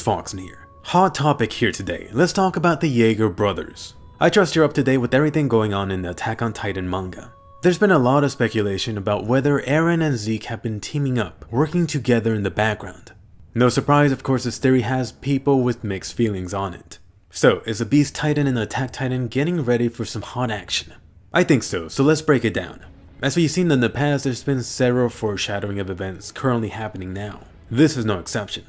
Fox here. Hot topic here today, let's talk about the Jaeger brothers. I trust you're up to date with everything going on in the Attack on Titan manga. There's been a lot of speculation about whether Eren and Zeke have been teaming up, working together in the background. No surprise, of course, this theory has people with mixed feelings on it. So, is the Beast Titan and the Attack Titan getting ready for some hot action? I think so let's break it down. As we've seen in the past, there's been several foreshadowing of events currently happening now. This is no exception.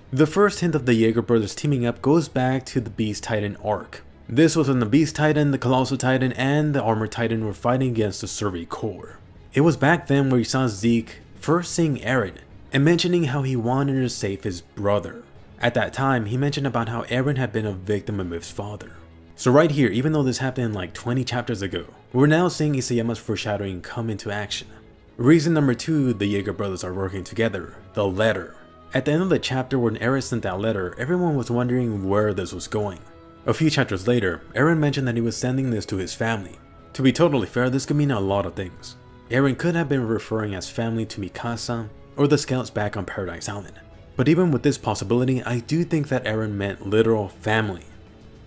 The first hint of the Jaeger brothers teaming up goes back to the Beast Titan arc. This was when the Beast Titan, the Colossal Titan, and the Armor Titan were fighting against the Survey Corps. It was back then where you saw Zeke first seeing Eren and mentioning how he wanted to save his brother. At that time, he mentioned about how Eren had been a victim of his father. So right here, even though this happened like 20 chapters ago, we're now seeing Isayama's foreshadowing come into action. Reason number 2 the Jaeger brothers are working together, the letter. At the end of the chapter when Eren sent that letter, everyone was wondering where this was going. A few chapters later, Eren mentioned that he was sending this to his family. To be totally fair, this could mean a lot of things. Eren could have been referring as family to Mikasa, or the scouts back on Paradise Island. But even with this possibility, I do think that Eren meant literal family.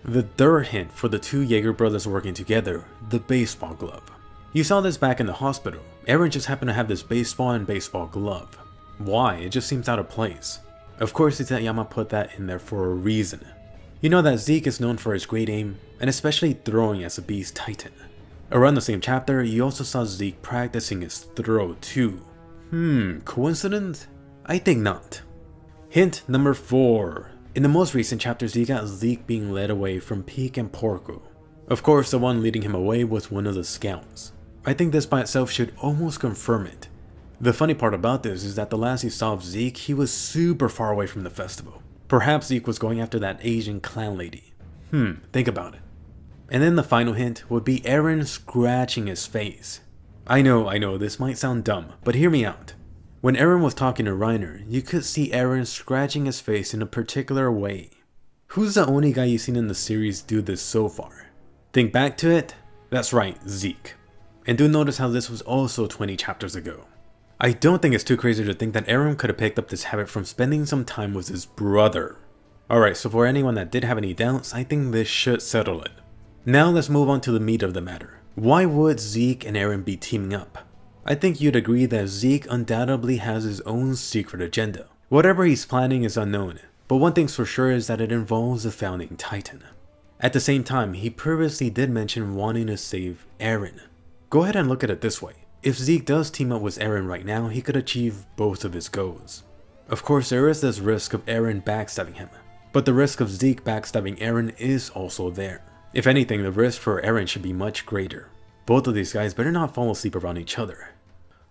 The third hint for the two Jaeger brothers working together, the baseball glove. You saw this back in the hospital. Eren just happened to have this baseball and baseball glove. Why? It just seems out of place. Of course, Isayama put that in there for a reason. You know that Zeke is known for his great aim, and especially throwing as a Beast Titan. Around the same chapter, you also saw Zeke practicing his throw too. Coincidence? I think not. Hint number 4. In the most recent chapters, you got Zeke being led away from Peak and Porco. Of course, the one leading him away was one of the scouts. I think this by itself should almost confirm it. The funny part about this is that the last you saw of Zeke, he was super far away from the festival. Perhaps Zeke was going after that Asian clan lady. Think about it. And then the final hint would be Eren scratching his face. I know, this might sound dumb, but hear me out. When Eren was talking to Reiner, you could see Eren scratching his face in a particular way. Who's the only guy you've seen in the series do this so far? Think back to it? That's right, Zeke. And do notice how this was also 20 chapters ago. I don't think it's too crazy to think that Eren could have picked up this habit from spending some time with his brother. Alright, so for anyone that did have any doubts, I think this should settle it. Now let's move on to the meat of the matter. Why would Zeke and Eren be teaming up? I think you'd agree that Zeke undoubtedly has his own secret agenda. Whatever he's planning is unknown, but one thing's for sure is that it involves the founding Titan. At the same time, he previously did mention wanting to save Eren. Go ahead and look at it this way. If Zeke does team up with Eren right now, he could achieve both of his goals. Of course, there is this risk of Eren backstabbing him, but the risk of Zeke backstabbing Eren is also there. If anything, the risk for Eren should be much greater. Both of these guys better not fall asleep around each other.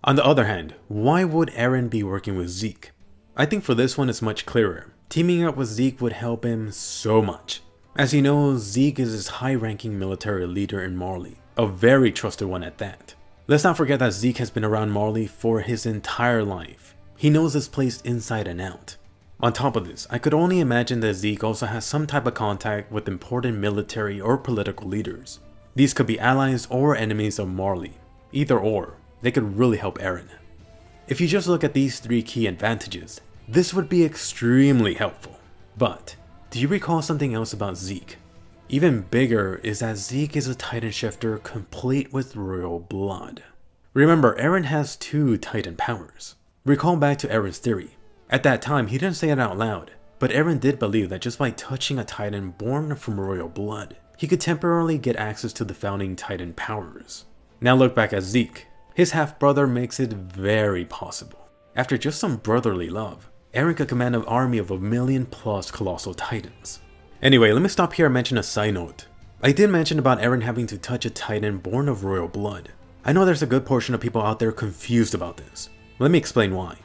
On the other hand, why would Eren be working with Zeke? I think for this one it's much clearer. Teaming up with Zeke would help him so much. As you know, Zeke is his high-ranking military leader in Marley, a very trusted one at that. Let's not forget that Zeke has been around Marley for his entire life. He knows this place inside and out. On top of this, I could only imagine that Zeke also has some type of contact with important military or political leaders. These could be allies or enemies of Marley. Either or, they could really help Eren. If you just look at these 3 key advantages, this would be extremely helpful. But, do you recall something else about Zeke? Even bigger is that Zeke is a Titan shifter complete with royal blood. Remember, Eren has 2 Titan powers. Recall back to Eren's theory. At that time, he didn't say it out loud, but Eren did believe that just by touching a Titan born from royal blood, he could temporarily get access to the founding Titan powers. Now look back at Zeke. His half-brother makes it very possible. After just some brotherly love, Eren could command an army of 1,000,000+ colossal Titans. Anyway, let me stop here and mention a side note. I did mention about Eren having to touch a Titan born of royal blood. I know there's a good portion of people out there confused about this. Let me explain why.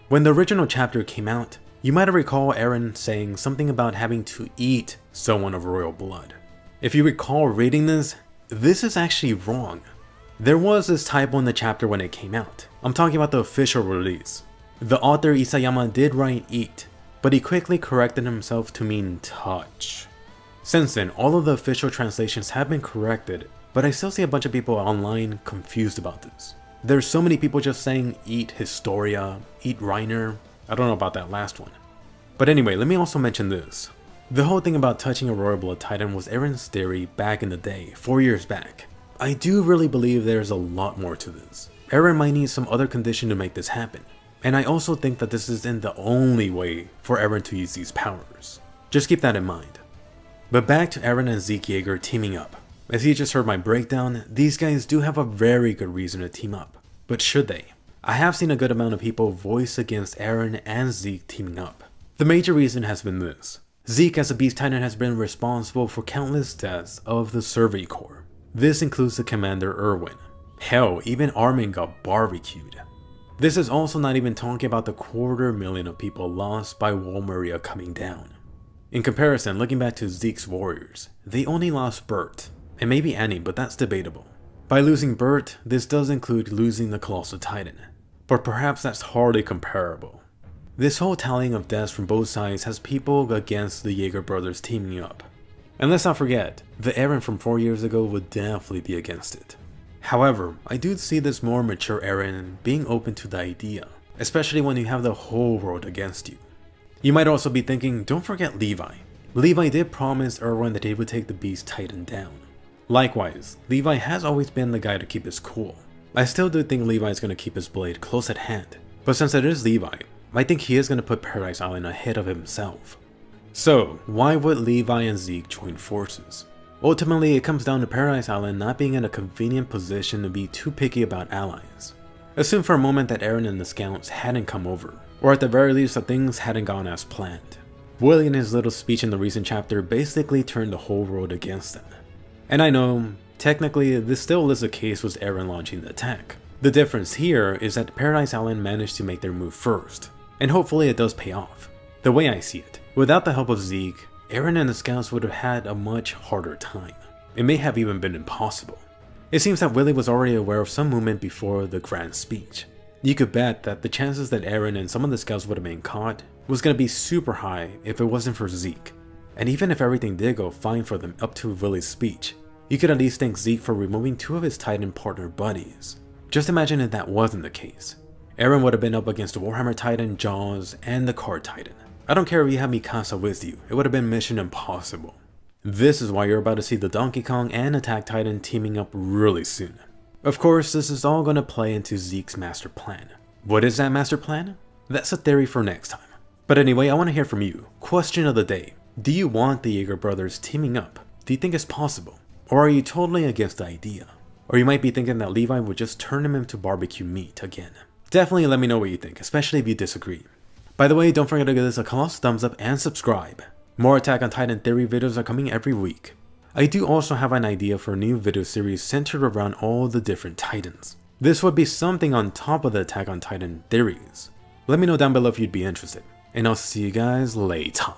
When the original chapter came out, you might have recalled Eren saying something about having to eat someone of royal blood. If you recall reading this is actually wrong. There was this typo in the chapter when it came out. I'm talking about the official release. The author Isayama did write eat, but he quickly corrected himself to mean touch. Since then, all of the official translations have been corrected, but I still see a bunch of people online confused about this. There's so many people just saying eat Historia, eat Reiner. I don't know about that last one. But anyway, let me also mention this. The whole thing about touching a royal blood titan was Eren's theory back in the day, 4 years back. I do really believe there's a lot more to this. Eren might need some other condition to make this happen. And I also think that this isn't the only way for Eren to use these powers. Just keep that in mind. But back to Eren and Zeke Yeager teaming up. As you just heard my breakdown, these guys do have a very good reason to team up. But should they? I have seen a good amount of people voice against Eren and Zeke teaming up. The major reason has been this. Zeke as a Beast Titan has been responsible for countless deaths of the Survey Corps. This includes the commander Erwin. Hell, even Armin got barbecued. This is also not even talking about the 250,000 of people lost by Wall Maria coming down. In comparison, looking back to Zeke's warriors, they only lost Bert, and maybe Annie, but that's debatable. By losing Bert, this does include losing the Colossal Titan, but perhaps that's hardly comparable. This whole tallying of deaths from both sides has people against the Yeager brothers teaming up. And let's not forget, the Eren from 4 years ago would definitely be against it. However, I do see this more mature Eren being open to the idea, especially when you have the whole world against you. You might also be thinking, don't forget Levi. Levi did promise Erwin that he would take the Beast Titan down. Likewise, Levi has always been the guy to keep his cool. I still do think Levi is going to keep his blade close at hand, but since it is Levi, I think he is going to put Paradise Island ahead of himself. So, why would Levi and Zeke join forces? Ultimately, it comes down to Paradise Island not being in a convenient position to be too picky about allies. Assume for a moment that Eren and the scouts hadn't come over, or at the very least that things hadn't gone as planned. Willie in his little speech in the recent chapter basically turned the whole world against them. And I know, technically this still is the case with Eren launching the attack. The difference here is that Paradise Island managed to make their move first, and hopefully it does pay off. The way I see it, without the help of Zeke, Eren and the scouts would have had a much harder time. It may have even been impossible. It seems that Willie was already aware of some movement before the grand speech. You could bet that the chances that Eren and some of the scouts would have been caught was going to be super high if it wasn't for Zeke. And even if everything did go fine for them up to Willie's speech, you could at least thank Zeke for removing 2 of his Titan partner buddies. Just imagine if that wasn't the case. Eren would have been up against the Warhammer Titan, Jaws, and the Card Titan. I don't care if you have Mikasa with you, it would have been mission impossible. This is why you're about to see the Donkey Kong and Attack Titan teaming up really soon. Of course, this is all going to play into Zeke's master plan. What is that master plan? That's a theory for next time. But anyway, I want to hear from you. Question of the day. Do you want the Yeager brothers teaming up? Do you think it's possible? Or are you totally against the idea? Or you might be thinking that Levi would just turn him into barbecue meat again. Definitely let me know what you think, especially if you disagree. By the way, don't forget to give this a colossal thumbs up and subscribe. More Attack on Titan theory videos are coming every week. I do also have an idea for a new video series centered around all the different Titans. This would be something on top of the Attack on Titan theories. Let me know down below if you'd be interested, and I'll see you guys later.